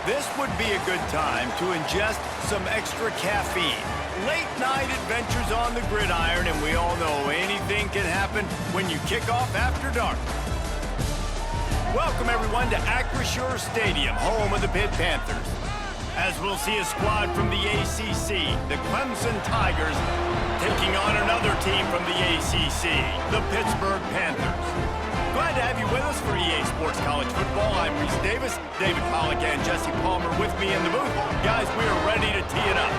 This would be a good time to ingest some extra caffeine. Late night adventures on the gridiron, and we all know anything can happen when you kick off after dark. Welcome everyone to Acrisure Stadium, home of the Pitt Panthers. As we'll see a squad from the ACC, the Clemson Tigers, taking on another team from the ACC, the Pittsburgh Panthers. Glad to have you with us for EA Sports College Football. I'm Reese Davis, David Pollack and Jesse Palmer with me in the booth. Guys, we are ready to tee it up.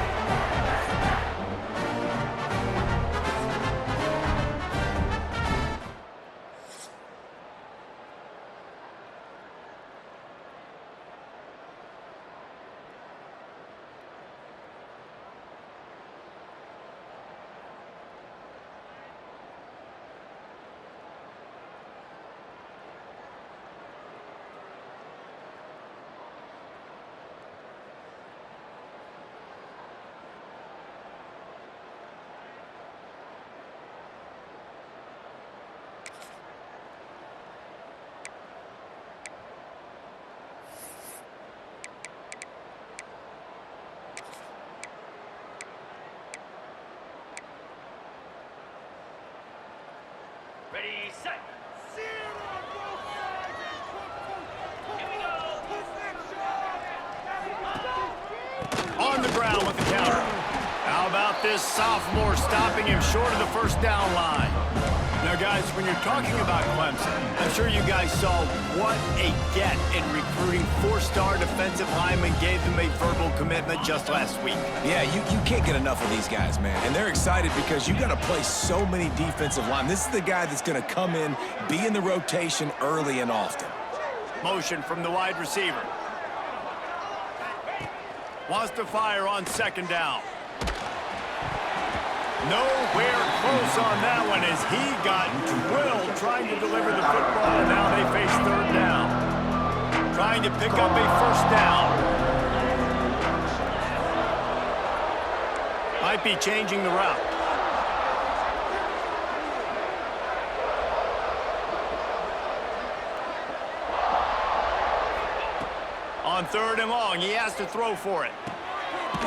Ready, set. Here we go. On the ground with the counter. How about this sophomore stopping him short of the first down line? Now, guys, when you're talking about Clemson, I'm sure you guys saw what a get in recruiting. Four-star defensive linemen gave them a verbal commitment just last week. Yeah, you can't get enough of these guys, man. And they're excited because you got to play so many defensive line. This is the guy that's going to come in, be in the rotation early and often. Motion from the wide receiver. Wants to fire on second down. Nowhere close on that one as he got drilled trying to deliver the football. Now they face third down. Trying to pick up a first down. Might be changing the route. On third and long, he has to throw for it.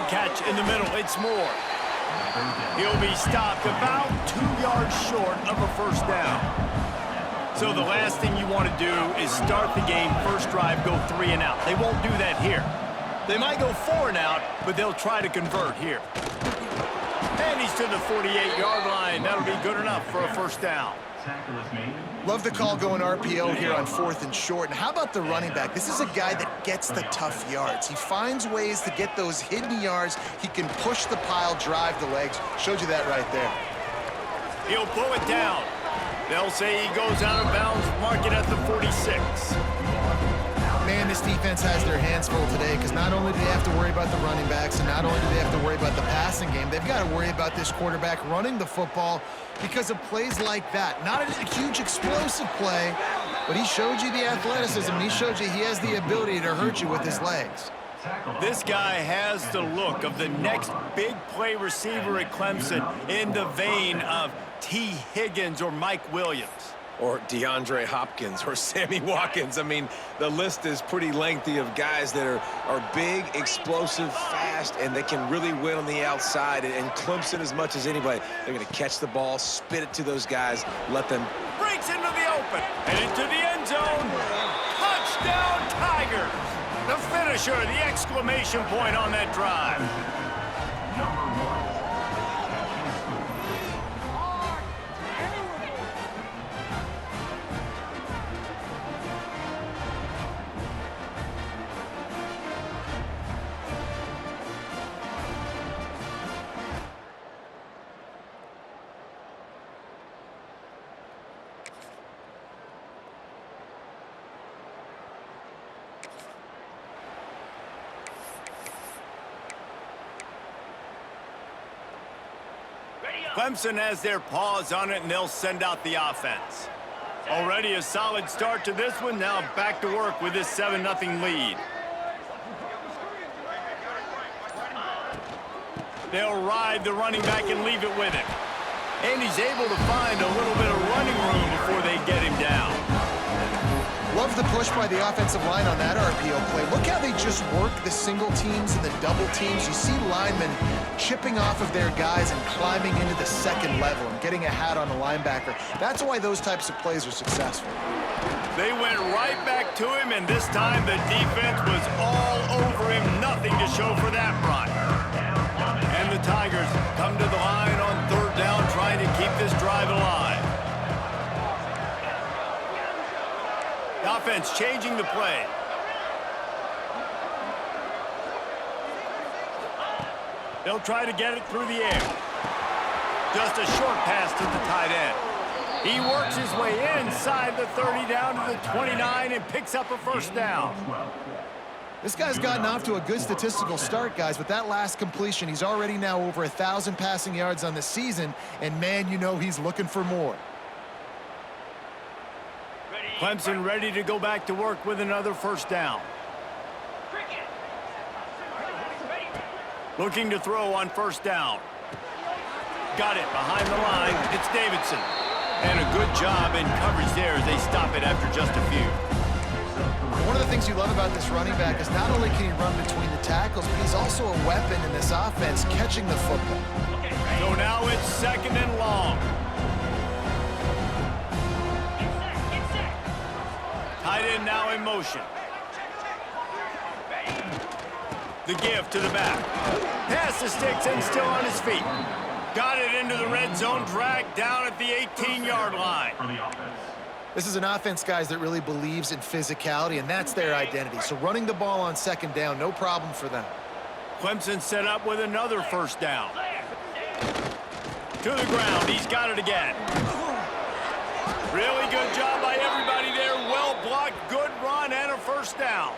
Catch in the middle, it's Moore. He'll be stopped about 2 yards short of a first down. So the last thing you want to do is start the game, first drive, go 3 and out. They won't do that here. They might go 4 and out, but they'll try to convert here. And he's to the 48-yard line. That'll be good enough for a first down. Love the call going RPO here on 4th and short. And how about the running back? This is a guy that gets the tough yards. He finds ways to get those hidden yards. He can push the pile, drive the legs. Showed you that right there. He'll pull it down. They'll say he goes out of bounds, mark it at the 46. Man, this defense has their hands full today because not only do they have to worry about the running backs and not only do they have to worry about the passing game, they've got to worry about this quarterback running the football because of plays like that. Not a huge explosive play, but he showed you the athleticism. He showed you he has the ability to hurt you with his legs. This guy has the look of the next big play receiver at Clemson in the vein of T. Higgins or Mike Williams. Or DeAndre Hopkins or Sammy Watkins. I mean, the list is pretty lengthy of guys that are big, explosive, fast, and they can really win on the outside. And Clemson, as much as anybody, they're going to catch the ball, spit it to those guys, let them... Breaks into the open and into the end zone. Touchdown, Tigers! The finisher, the exclamation point on that drive. Clemson has their paws on it, and they'll send out the offense. Already a solid start to this one. Now back to work with this 7-0 lead. They'll ride the running back and leave it with him. And he's able to find a little bit of running room before they get him down. love the push by the offensive line on that RPO play. Look how they just work the single teams and the double teams. You see linemen chipping off of their guys and climbing into the second level and getting a hat on the linebacker. That's why those types of plays are successful. They went right back to him, and this time the defense was all over him. Nothing to show for that run. And the Tigers come to the line on third down, trying to keep this drive alive. The offense changing the play. They'll try to get it through the air. Just a short pass to the tight end. He works his way inside the 30 down to the 29 and picks up a first down. This guy's gotten off to a good statistical start, guys. With that last completion, he's already now over 1,000 passing yards on the season, and man, you know he's looking for more. Clemson ready to go back to work with another first down. Looking to throw on first down. Got it behind the line. It's Davidson. And a good job in coverage there as they stop it after just a few. One of the things you love about this running back is not only can he run between the tackles, but he's also a weapon in this offense catching the football. So now it's second and long. Tight end now in motion. The give to the back. Pass the sticks and still on his feet. Got it into the red zone, dragged down at the 18-yard line. This is an offense, guys, that really believes in physicality, and that's their identity. So running the ball on second down, no problem for them. Clemson set up with another first down. To the ground, he's got it again. Really good job by everybody there. Well blocked, good run, and a first down.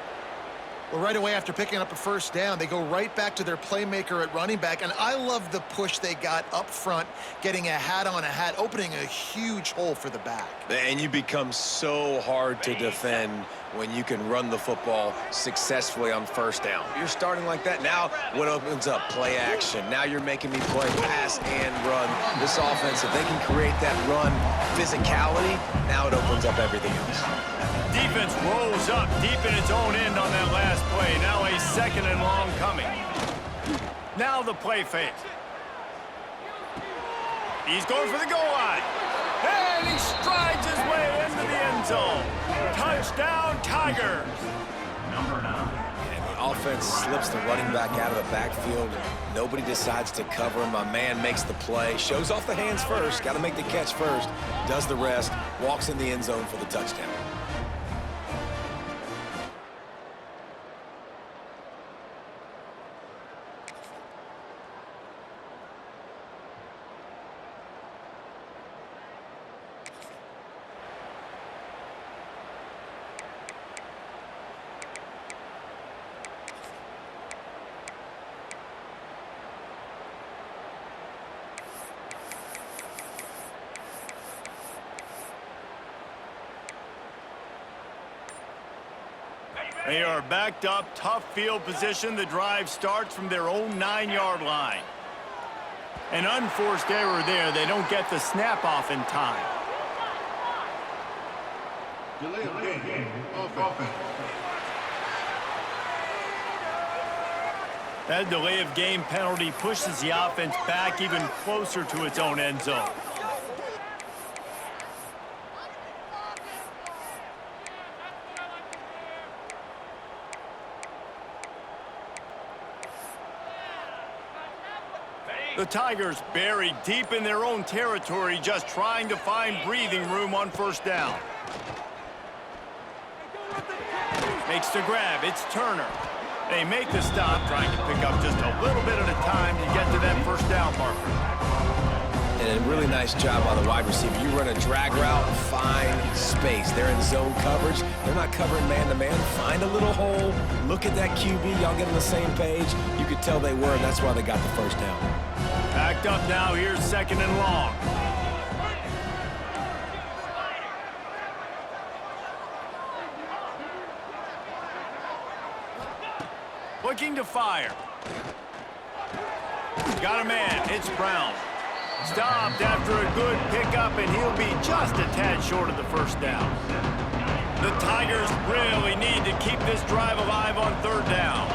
Well, right away after picking up a first down, they go right back to their playmaker at running back, and I love the push they got up front, getting a hat on a hat, opening a huge hole for the back. And you become so hard to defend when you can run the football successfully on first down. You're starting like that. Now what opens up? Play action. Now you're making me play pass and run. This offense, if they can create that run physicality, now it opens up everything else. Defense rolls up deep in its own end on that last play. Now a second and long coming. Now the play fake. He's going for the goal line. And he strides his way into the end zone. Touchdown, Tigers. And the offense slips the running back out of the backfield. Nobody decides to cover him. My man makes the play. Shows off the hands first. Got to make the catch first. Does the rest. Walks in the end zone for the touchdown. They are backed up, tough field position. The drive starts from their own 9-yard line. An unforced error there. They don't get the snap off in time. Delay of game. Offense. That delay of game penalty pushes the offense back even closer to its own end zone. The Tigers buried deep in their own territory, just trying to find breathing room on first down. Makes the grab. It's Turner. They make the stop, trying to pick up just a little bit at a time to get to that first down marker. And a really nice job by the wide receiver. You run a drag route, find space. They're in zone coverage. They're not covering man-to-man. Find a little hole. Look at that QB. Y'all get on the same page. You could tell they were, and that's why they got the first down. Backed up now. Here's second and long. Looking to fire. Got a man. It's Brown. Stopped after a good pickup, and he'll be just a tad short of the first down. The Tigers really need to keep this drive alive on third down.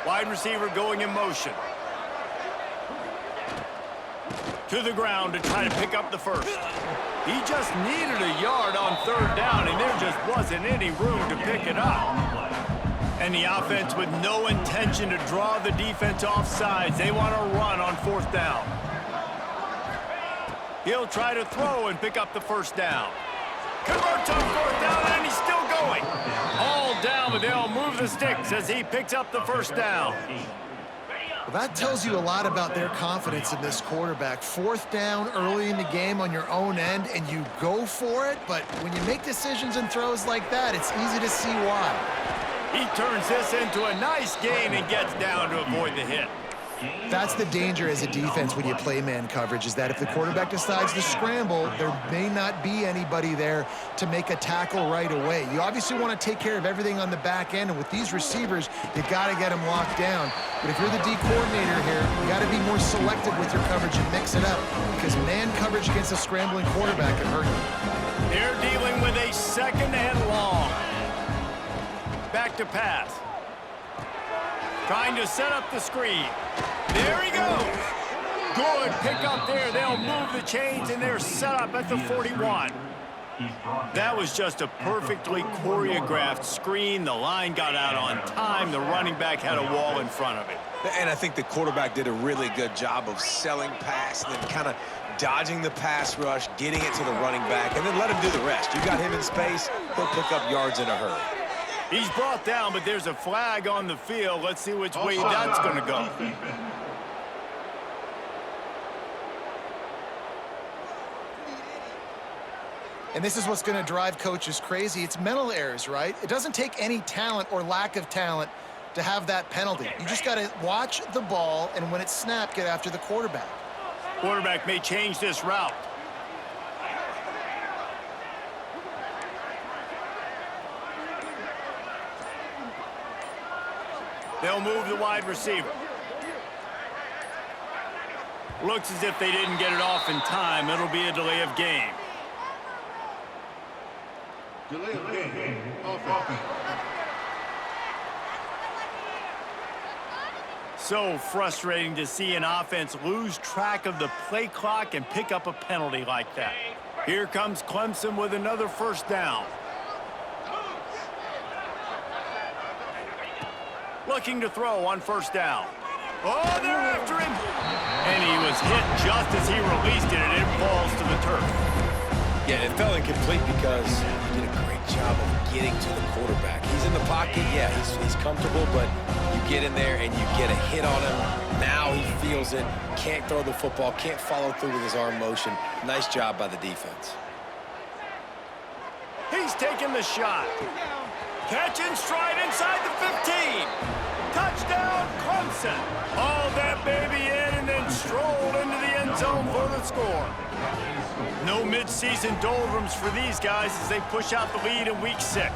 Wide receiver going in motion. To the ground to try to pick up the first. He just needed a yard on third down, and there just wasn't any room to pick it up. And the offense with no intention to draw the defense off sides. They want to run on fourth down. He'll try to throw and pick up the first down. Converts on fourth down, and he's still going. All down, but they'll move the sticks as he picks up the first down. Well, that tells you a lot about their confidence in this quarterback. Fourth down early in the game on your own end, and you go for it, but when you make decisions and throws like that, it's easy to see why. He turns this into a nice gain and gets down to avoid the hit. That's the danger as a defense when you play man coverage, is that if the quarterback decides to scramble, there may not be anybody there to make a tackle right away. You obviously want to take care of everything on the back end, and with these receivers, you got to get them locked down. But if you're the D coordinator here, you got to be more selective with your coverage and mix it up, because man coverage against a scrambling quarterback can hurt you. They're dealing with a second and long. Back to pass. Trying to set up the screen. There he goes. Good pick up there. They'll move the chains, and they're set up at the 41. That was just a perfectly choreographed screen. The line got out on time. The running back had a wall in front of it. And I think the quarterback did a really good job of selling pass and then kind of dodging the pass rush, getting it to the running back, and then let him do the rest. You got him in space, he'll pick up yards in a hurry. He's brought down, but there's a flag on the field. Let's see which way that's going to go. And this is what's going to drive coaches crazy. It's mental errors, right? It doesn't take any talent or lack of talent to have that penalty. You just got to watch the ball, and when it's snapped, get after the quarterback. Quarterback may change this route. They'll move the wide receiver. Looks as if they didn't get it off in time. It'll be a delay of game. Delay of game. Offense. So frustrating to see an offense lose track of the play clock and pick up a penalty like that. Here comes Clemson with another first down. Looking to throw on first down. Oh, they're after him. And he was hit just as he released it, and it falls to the turf. Yeah, it fell incomplete because he did a great job of getting to the quarterback. He's in the pocket, yeah, he's comfortable, but you get in there and you get a hit on him. Now he feels it, can't throw the football, can't follow through with his arm motion. Nice job by the defense. He's taking the shot. Catch in stride inside the 15. Touchdown, Clemson. Hauled that baby in and then strolled into the end zone for the score. No midseason doldrums for these guys as they push out the lead in week 6.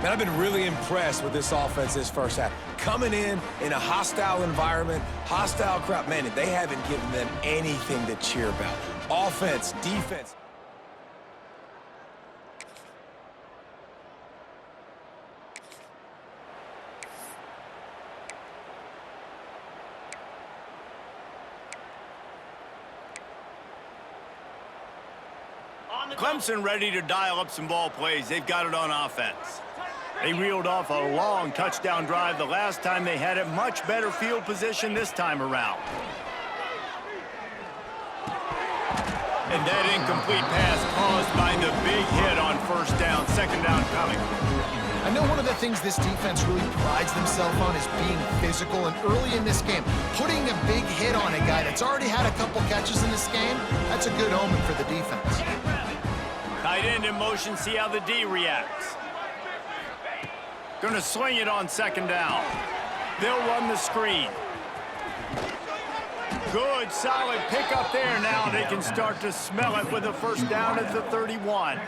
Man, I've been really impressed with this offense this first half. Coming in a hostile environment, hostile crowd, man, they haven't given them anything to cheer about. Offense, defense. Clemson ready to dial up some ball plays. They've got it on offense. They reeled off a long touchdown drive the last time they had it. Much better field position this time around. And that incomplete pass caused by the big hit on first down. Second down coming. I know one of the things this defense really prides themselves on is being physical, and early in this game, putting a big hit on a guy that's already had a couple catches in this game, that's a good omen for the defense. Tight end in motion, see how the D reacts. Gonna swing it on second down. They'll run the screen. Good, solid pickup there. Now they can start to smell it with a first down at the 31.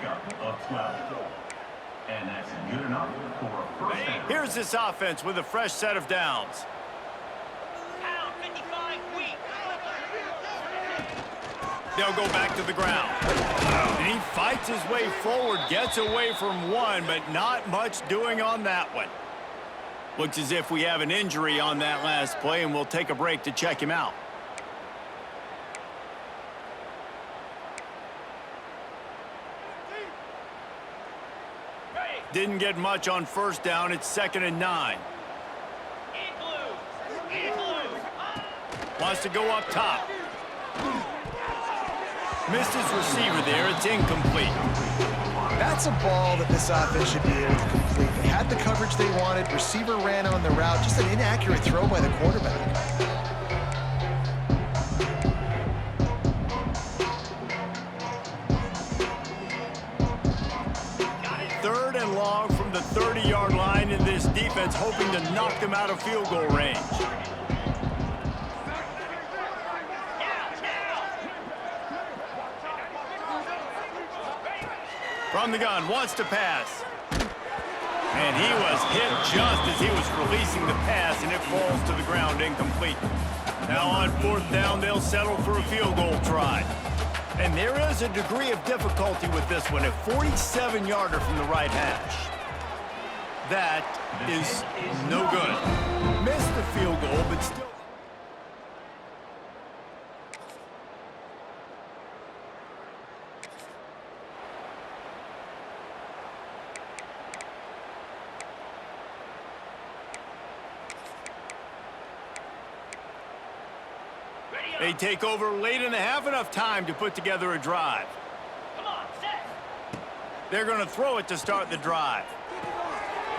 And that's good enough for a first down. Here's this offense with a fresh set of downs. Pound 55 weak. They'll go back to the ground. And he fights his way forward, gets away from one, but not much doing on that one. Looks as if we have an injury on that last play, and we'll take a break to check him out. Didn't get much on first down. It's 2nd and 9. Wants to go up top. Missed his receiver there. It's incomplete. That's a ball that this offense should be able to complete. They had the coverage they wanted. Receiver ran on the route. Just an inaccurate throw by the quarterback. 3rd and long from the 30-yard line, in this defense hoping to knock them out of field goal range. From the gun, wants to pass. And he was hit just as he was releasing the pass, and it falls to the ground incomplete. Now on 4th down, they'll settle for a field goal try. And there is a degree of difficulty with this one, a 47-yarder from the right hash. That is no good. Missed the field goal, but still. They take over late in the half, enough time to put together a drive. Come on, set. They're going to throw it to start the drive.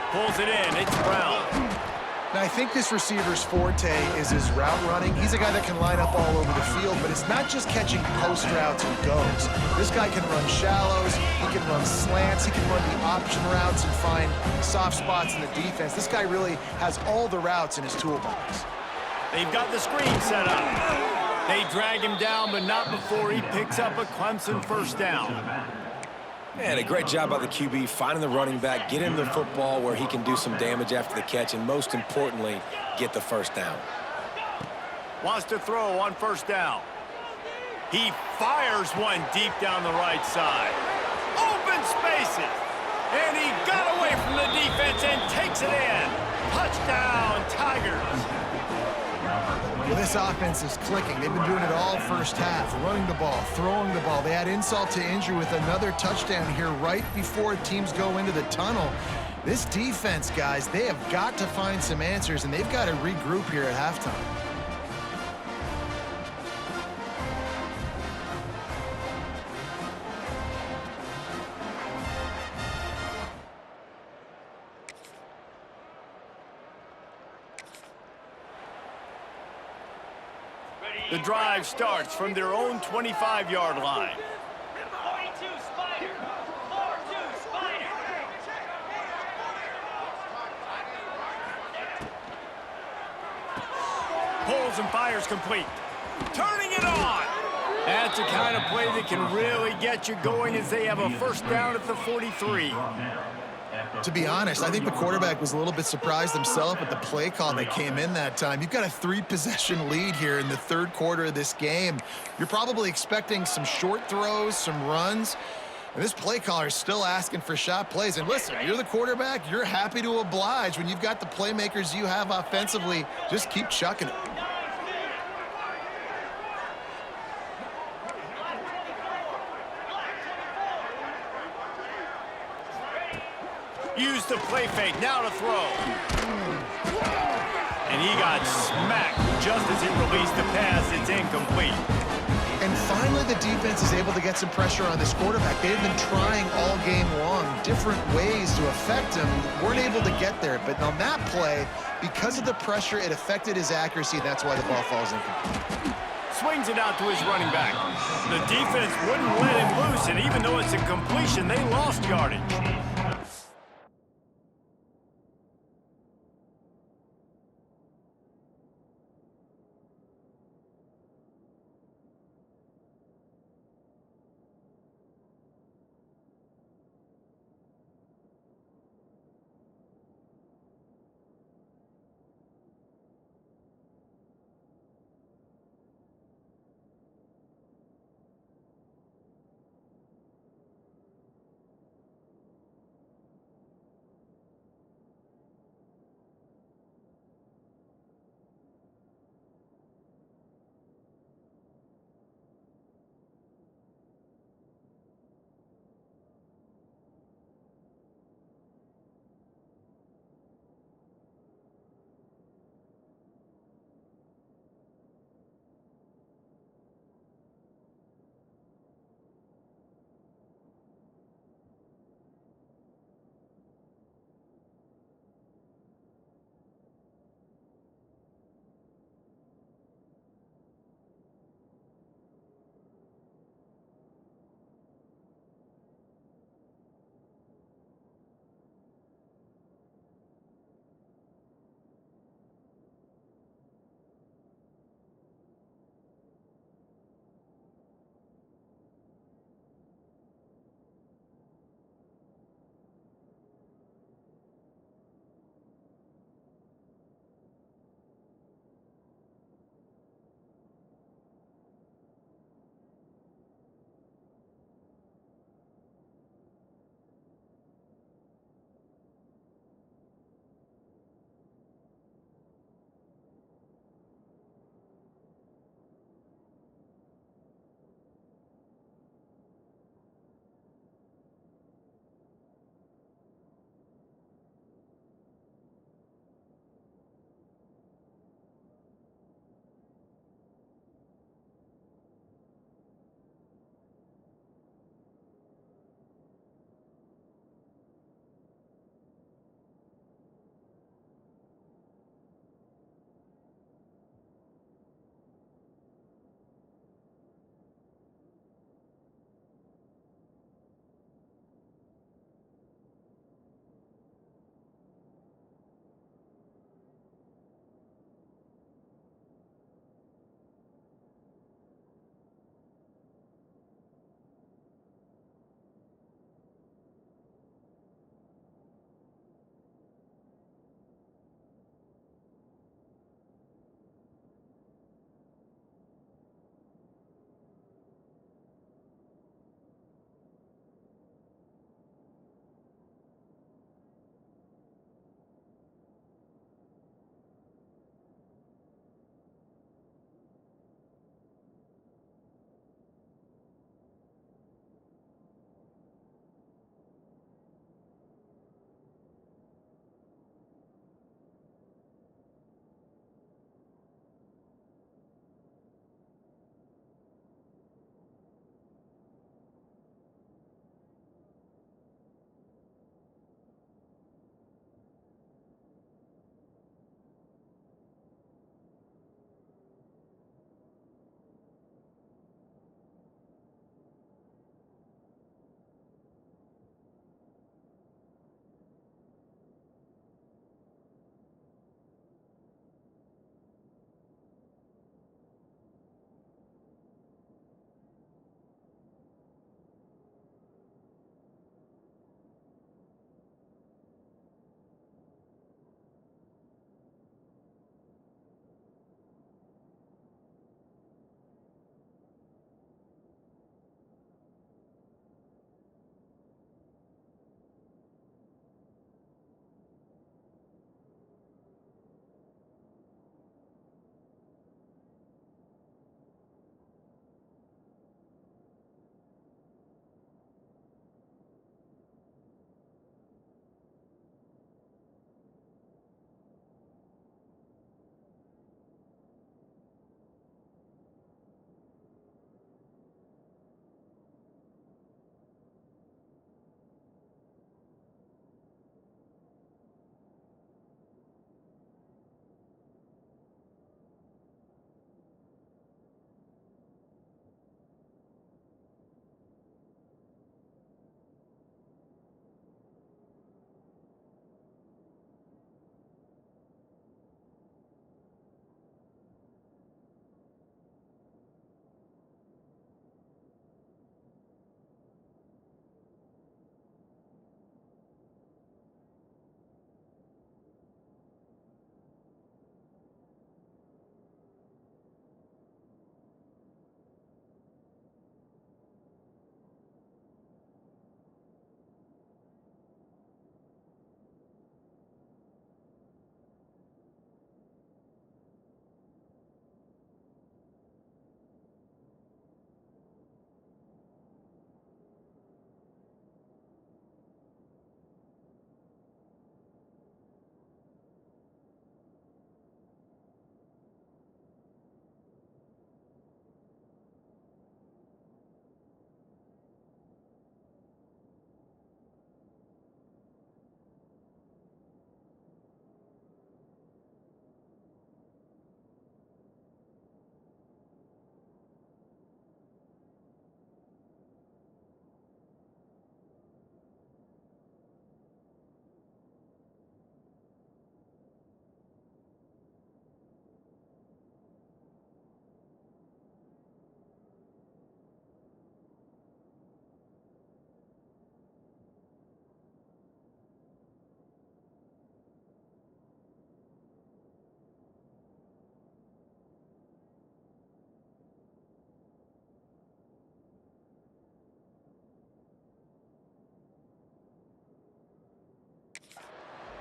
Pulls it in. It's Brown. Now, I think this receiver's forte is his route running. He's a guy that can line up all over the field, but it's not just catching post routes and goes. This guy can run shallows, he can run slants, he can run the option routes and find soft spots in the defense. This guy really has all the routes in his toolbox. They've got the screen set up. They drag him down, but not before he picks up a Clemson 1st down. Man, a great job by the QB, finding the running back, get him the football where he can do some damage after the catch, and most importantly, get the 1st down. Wants to throw on 1st down. He fires one deep down the right side. Open spaces. And he got away from the defense and takes it in. Touchdown, Tigers. Well, this offense is clicking. They've been doing it all first half, running the ball, throwing the ball. They had insult to injury with another touchdown here right before teams go into the tunnel. This defense, guys, they have got to find some answers, and they've got to regroup here at halftime. The drive starts from their own 25-yard line. 42 Spider. 4-2 Spider. Pulls and fires complete. Turning it on. That's the kind of play that can really get you going as they have a 1st down at the 43. To be honest, I think the quarterback was a little bit surprised himself at the play call that came in that time. You've got a 3-possession lead here in the 3rd quarter of this game. You're probably expecting some short throws, some runs. And this play caller is still asking for shot plays. And listen, you're the quarterback. You're happy to oblige. When you've got the playmakers you have offensively, just keep chucking it. Used the play fake, now to throw. And he got smacked just as he released the pass. It's incomplete. And finally, the defense is able to get some pressure on this quarterback. They've been trying all game long different ways to affect him. Weren't able to get there. But on that play, because of the pressure, it affected his accuracy. That's why the ball falls incomplete. Swings it out to his running back. The defense wouldn't let him loose, and even though it's a completion, they lost yardage.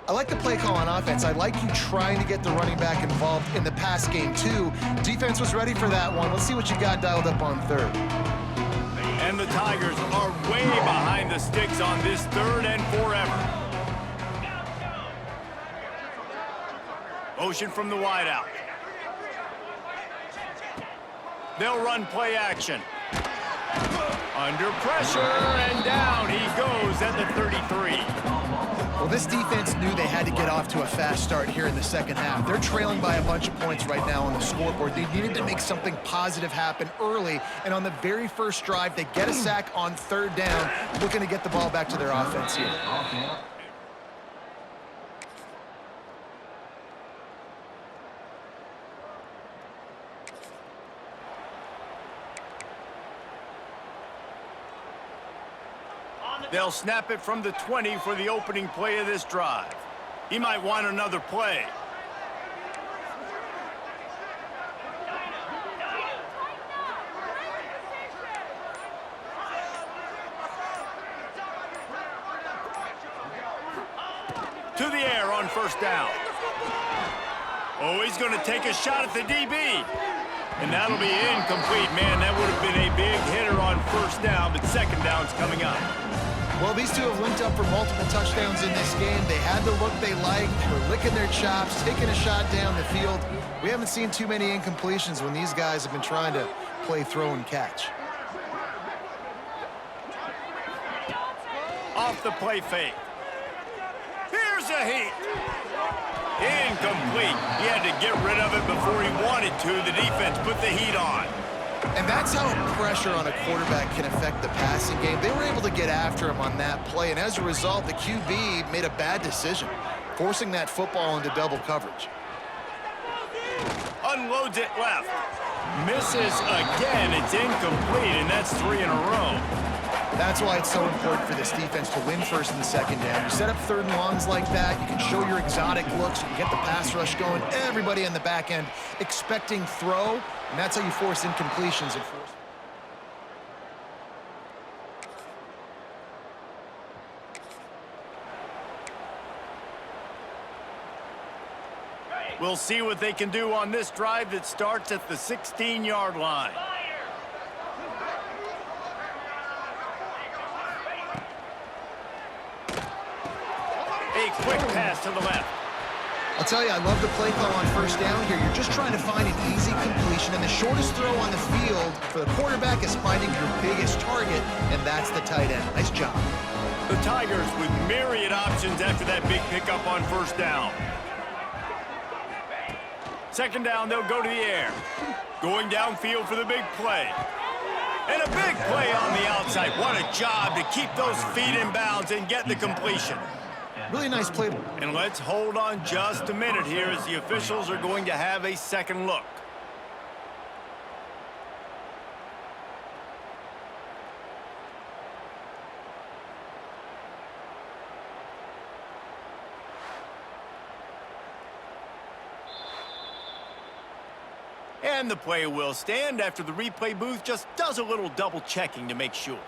I like the play call on offense. I like you trying to get the running back involved in the pass game, too. Defense was ready for that one. Let's see what you got dialed up on third. And the Tigers are way behind the sticks on this third and forever. Motion from the wideout. They'll run play action. Under pressure, and down he goes at the 33. Well, this defense knew they had to get off to a fast start here in the second half. They're trailing by a bunch of points right now on the scoreboard. They needed to make something positive happen early, and on the very first drive, they get a sack on third down, looking to get the ball back to their offense here. They'll snap it from the 20 for the opening play of this drive. He might want another play. To the air on first down. Oh, he's going to take a shot at the DB. And that'll be incomplete. Man, that would have been a big hitter on first down, but second down's coming up. Well, these two have linked up for multiple touchdowns in this game. They had the look they liked. They were licking their chops, taking a shot down the field. We haven't seen too many incompletions when these guys have been trying to play throw and catch. Off the play fake. Here's a heat. Incomplete. He had to get rid of it before he wanted to. The defense put the heat on. And that's how pressure on a quarterback can affect the passing game. They were able to get after him on that play, and as a result, the QB made a bad decision, forcing that football into double coverage. Unloads it left. Misses again. It's incomplete, and that's 3 in a row. That's why it's so important for this defense to win first and second down. You set up third and longs like that, you can show your exotic looks, you can get the pass rush going, everybody in the back end expecting throw, and that's how you force incompletions and force. We'll see what they can do on this drive that starts at the 16-yard line. A quick pass to the left. I'll tell you, I love the play call on first down here. You're just trying to find an easy completion, and the shortest throw on the field for the quarterback is finding your biggest target, and that's the tight end. Nice job. The Tigers with myriad options after that big pickup on first down. Second down, they'll go to the air. Going downfield for the big play. And a big play on the outside. What a job to keep those feet in bounds and get the completion. Really nice play. And let's hold on just a minute here as the officials are going to have a second look. And the play will stand after the replay booth just does a little double checking to make sure.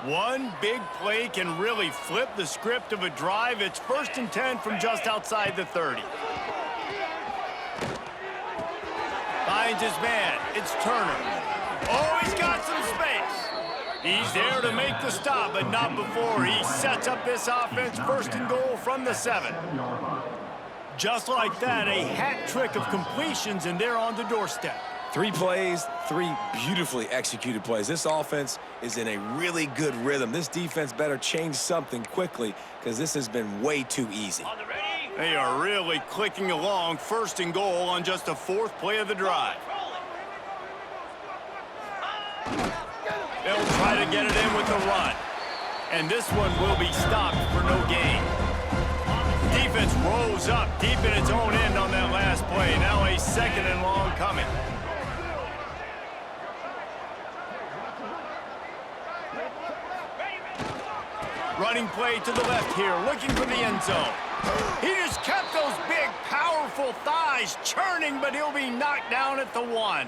One big play can really flip the script of a drive. It's 1st and 10 from just outside the 30. Finds his man. It's Turner. Oh, he's got some space. He's there to make the stop, but not before he sets up this offense 1st and goal from the 7. Just like that, a hat trick of completions, and they're on the doorstep. 3 plays, 3 beautifully executed plays. This offense is in a really good rhythm. This defense better change something quickly because this has been way too easy. They are really clicking along 1st and goal on just the 4th play of the drive. They'll try to get it in with the run. And this one will be stopped for no gain. Defense rolls up deep in its own end on that last play. Now a 2nd and long coming. Running play to the left here, looking for the end zone. He just kept those big, powerful thighs churning, but he'll be knocked down at the 1.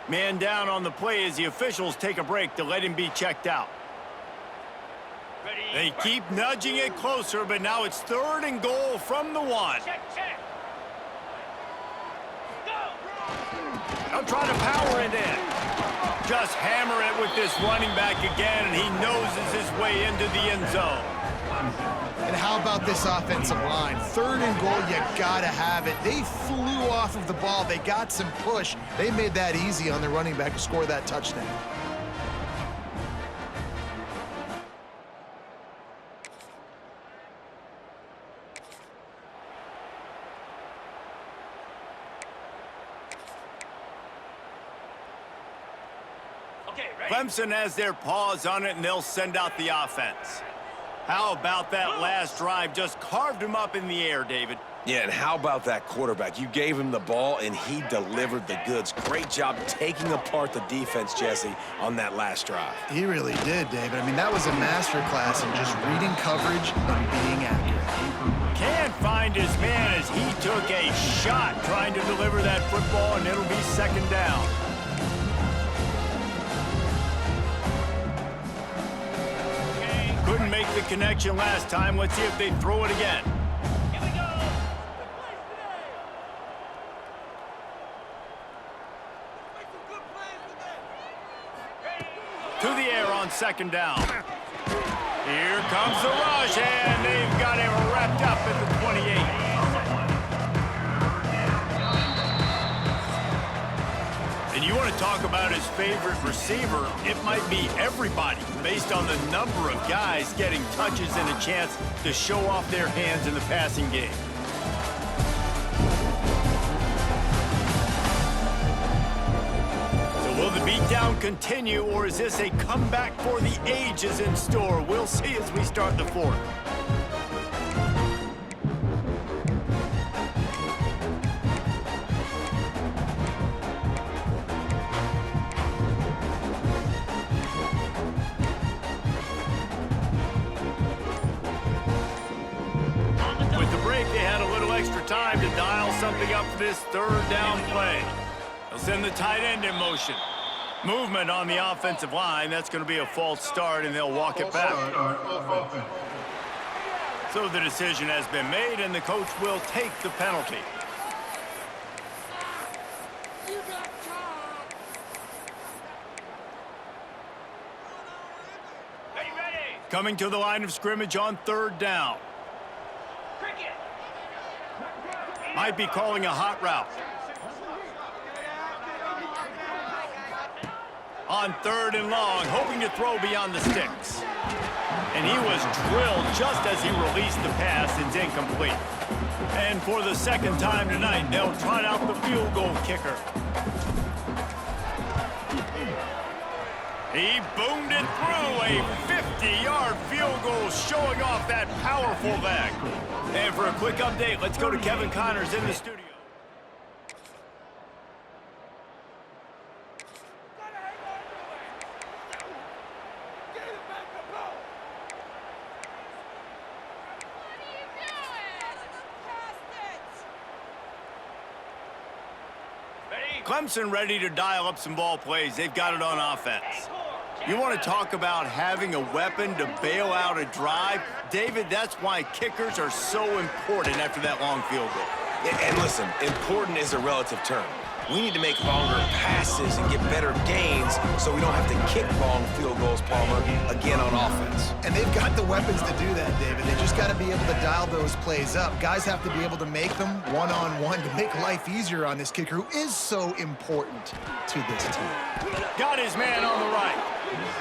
Man down on the play as the officials take a break to let him be checked out. They keep nudging it closer, but now it's 3rd and goal from the 1. Check, check. Go. They'll try to power it in. Just hammer it with this running back again, and he noses his way into the end zone. And how about this offensive line? 3rd and goal, you gotta have it. They flew off of the ball. They got some push. They made that easy on the running back to score that touchdown. Okay, ready? Clemson has their paws on it, and they'll send out the offense. How about that last drive? Just carved him up in the air, David. Yeah, and how about that quarterback? You gave him the ball, and he delivered the goods. Great job taking apart the defense, Jesse, on that last drive. He really did, David. I mean, that was a masterclass in just reading coverage and being accurate. Can't find his man as he took a shot trying to deliver that football, and it'll be 2nd down. Couldn't make the connection last time. Let's see if they throw it again. Here we go. To the air on 2nd down. Here comes the rush, and they've got him wrapped up at the 28. And you want to talk about his favorite receiver, it might be everybody, based on the number of guys getting touches and a chance to show off their hands in the passing game. So will the beatdown continue, or is this a comeback for the ages in store? We'll see as we start the 4th. Extra time to dial something up for this 3rd down play. They'll send the tight end in motion. Movement on the offensive line. That's going to be a false start, and they'll walk it back. So the decision has been made, and the coach will take the penalty. Ready, ready. Coming to the line of scrimmage on 3rd down. Cricket. Might be calling a hot route. On 3rd and long, hoping to throw beyond the sticks. And he was drilled just as he released the pass. It's incomplete. And for the 2nd time tonight, they'll trot out the field goal kicker. He boomed it through a 50-yard field goal, showing off that powerful leg. And for a quick update, let's go to Kevin Connors in the studio. Clemson ready to dial up some ball plays. They've got it on offense. You want to talk about having a weapon to bail out a drive? David, that's why kickers are so important after that long field goal. And listen, important is a relative term. We need to make longer passes and get better gains so we don't have to kick long field goals, Palmer, again on offense. And they've got the weapons to do that, David. They just got to be able to dial those plays up. Guys have to be able to make them one-on-one to make life easier on this kicker, who is so important to this team. Got his man on the right.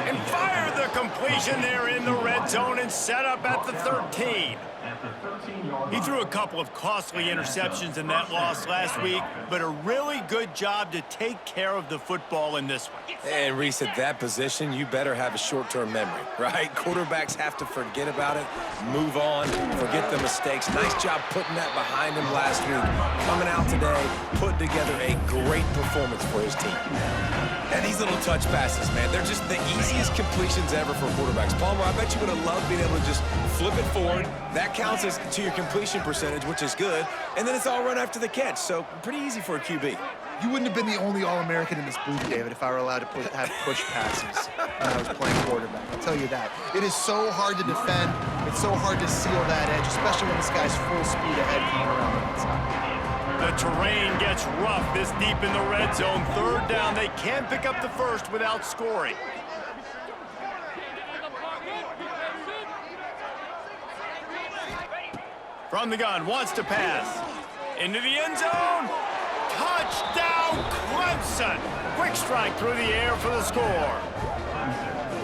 And fired the completion there in the red zone and set up at the 13. He threw a couple of costly interceptions in that loss last week, but a really good job to take care of the football in this one. And Reese, at that position, you better have a short-term memory, right? Quarterbacks have to forget about it, move on, forget the mistakes. Nice job putting that behind him last week. Coming out today, putting together a great performance for his team. And these little touch passes, man, they're just the easiest completions ever for quarterbacks. Palmer, I bet you would have loved being able to just flip it forward. That counts as to your completion percentage, which is good. And then it's all run after the catch, so pretty easy for a QB. You wouldn't have been the only All-American in this booth, David, if I were allowed to have push passes when I was playing quarterback. I'll tell you that. It is so hard to defend. It's so hard to seal that edge, especially when this guy's full speed ahead coming around the outside. The terrain gets rough this deep in the red zone. Third down, they can't pick up the first without scoring. From the gun, wants to pass. Into the end zone. Touchdown, Clemson! Quick strike through the air for the score.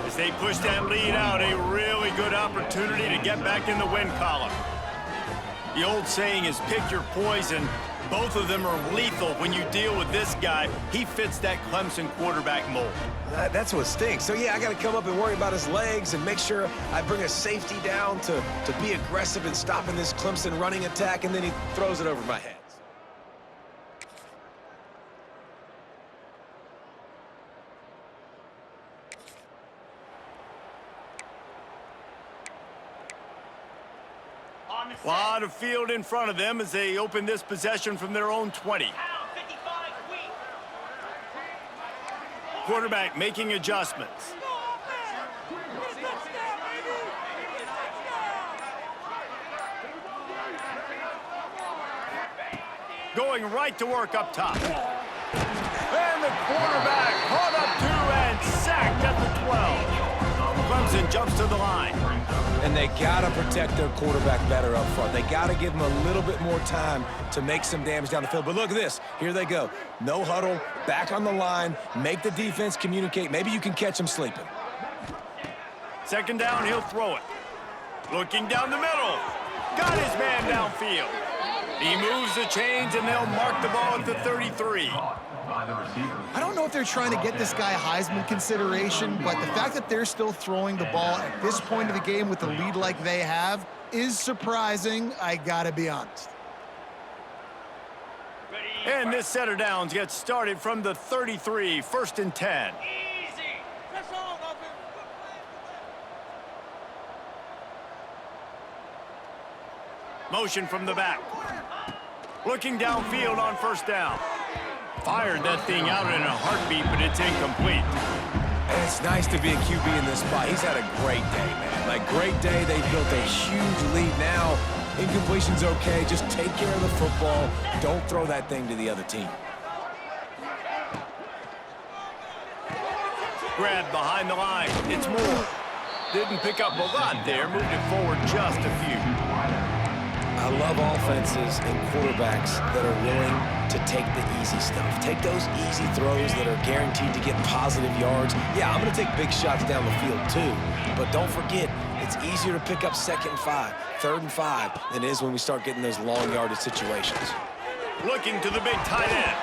As they push that lead out, a really good opportunity to get back in the win column. The old saying is pick your poison. Both of them are lethal when you deal with this guy. He fits that Clemson quarterback mold. That's what stinks. So, yeah, I got to come up and worry about his legs and make sure I bring a safety down to be aggressive in stopping this Clemson running attack, and then he throws it over my head. A lot of field in front of them as they open this possession from their own 20. Quarterback making adjustments. Going right to work up top. And the quarterback caught up to and sacked at the 12. Clemson jumps to the line. And they got to protect their quarterback better up front. They got to give him a little bit more time to make some damage down the field. But look at this. Here they go. No huddle, back on the line, make the defense communicate. Maybe you can catch them sleeping. Second down, he'll throw it. Looking down the middle. Got his man downfield. He moves the chains, and they'll mark the ball at the 33. I don't know if they're trying to get this guy Heisman consideration, but the fact that they're still throwing the ball at this point of the game with the lead like they have is surprising, I gotta be honest. And this set of downs gets started from the 33, 1st and 10. Motion from the back. Looking downfield on first down. Fired that thing out in a heartbeat, but it's incomplete. And it's nice to be a QB in this spot. He's had a great day, man. Like, great day. They built a huge lead now. Incompletion's okay. Just take care of the football. Don't throw that thing to the other team. Grab behind the line. It's Moore. Didn't pick up a lot there. Moved it forward just a few. I love offenses and quarterbacks that are willing to take the easy stuff. Take those easy throws that are guaranteed to get positive yards. Yeah, I'm going to take big shots down the field too. But don't forget, it's easier to pick up 2nd and 5, 3rd and 5 than it is when we start getting those long yardage situations. Looking to the big tight end.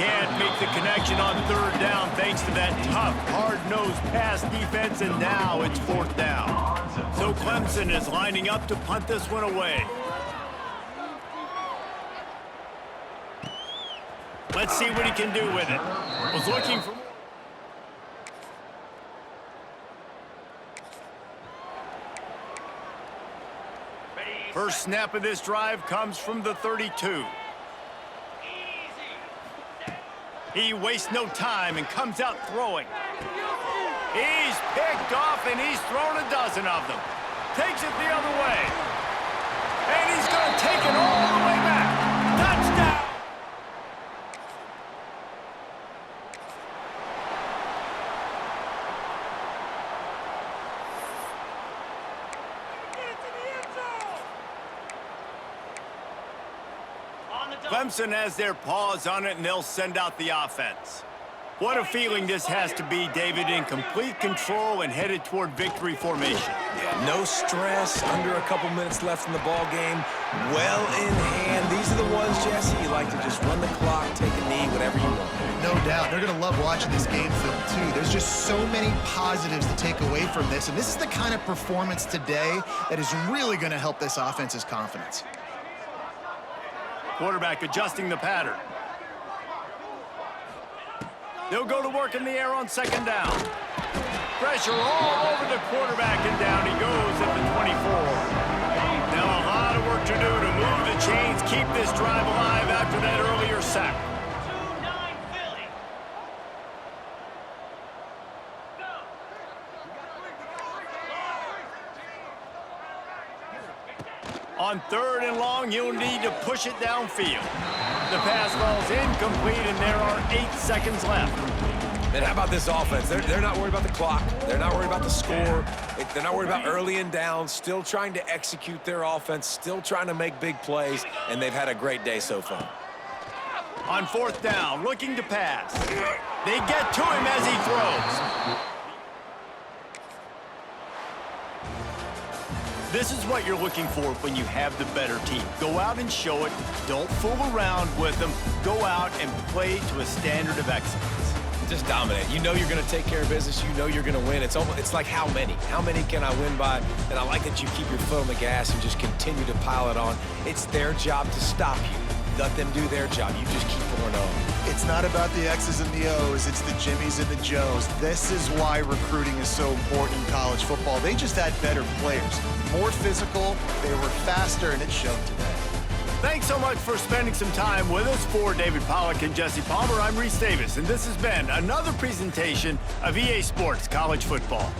Can't make the connection on 3rd down thanks to that tough, hard-nosed pass defense, and now it's 4th down. So Clemson is lining up to punt this one away. Let's see what he can do with it. Was looking for... First snap of this drive comes from the 32. He wastes no time and comes out throwing. He's picked off, and he's thrown a dozen of them. Takes it the other way. And he's going to take it all the way back. Touchdown! Clemson has their paws on it, and they'll send out the offense. What a feeling this has to be, David, in complete control and headed toward victory formation. Yeah, no stress, under a couple minutes left in the ball game, well in hand. These are the ones, Jesse, you like to just run the clock, take a knee, whatever you want. No doubt. They're going to love watching this game film, too. There's just so many positives to take away from this, and this is the kind of performance today that is really going to help this offense's confidence. Quarterback adjusting the pattern. They'll go to work in the air on 2nd down. Pressure all over the quarterback, and down he goes at the 24. Now a lot of work to do to move the chains, keep this drive alive after that earlier sack. On 3rd and long, you'll need to push it downfield. The pass falls incomplete, and there are 8 seconds left. And how about this offense? They're not worried about the clock. They're not worried about the score. They're not worried about early and down. Still trying to execute their offense. Still trying to make big plays. And they've had a great day so far. On 4th down, looking to pass. They get to him as he throws. This is what you're looking for when you have the better team. Go out and show it. Don't fool around with them. Go out and play to a standard of excellence. Just dominate. You know you're going to take care of business. You know you're going to win. It's like how many? How many can I win by? And I like that you keep your foot on the gas and just continue to pile it on. It's their job to stop you. Let them do their job. You just keep pouring on. It's not about the X's and the O's. It's the Jimmies and the Joes. This is why recruiting is so important in college football. They just had better players, more physical, they were faster, and it showed today. Thanks so much for spending some time with us. For David Pollack and Jesse Palmer, I'm Reese Davis, and this has been another presentation of EA Sports College Football.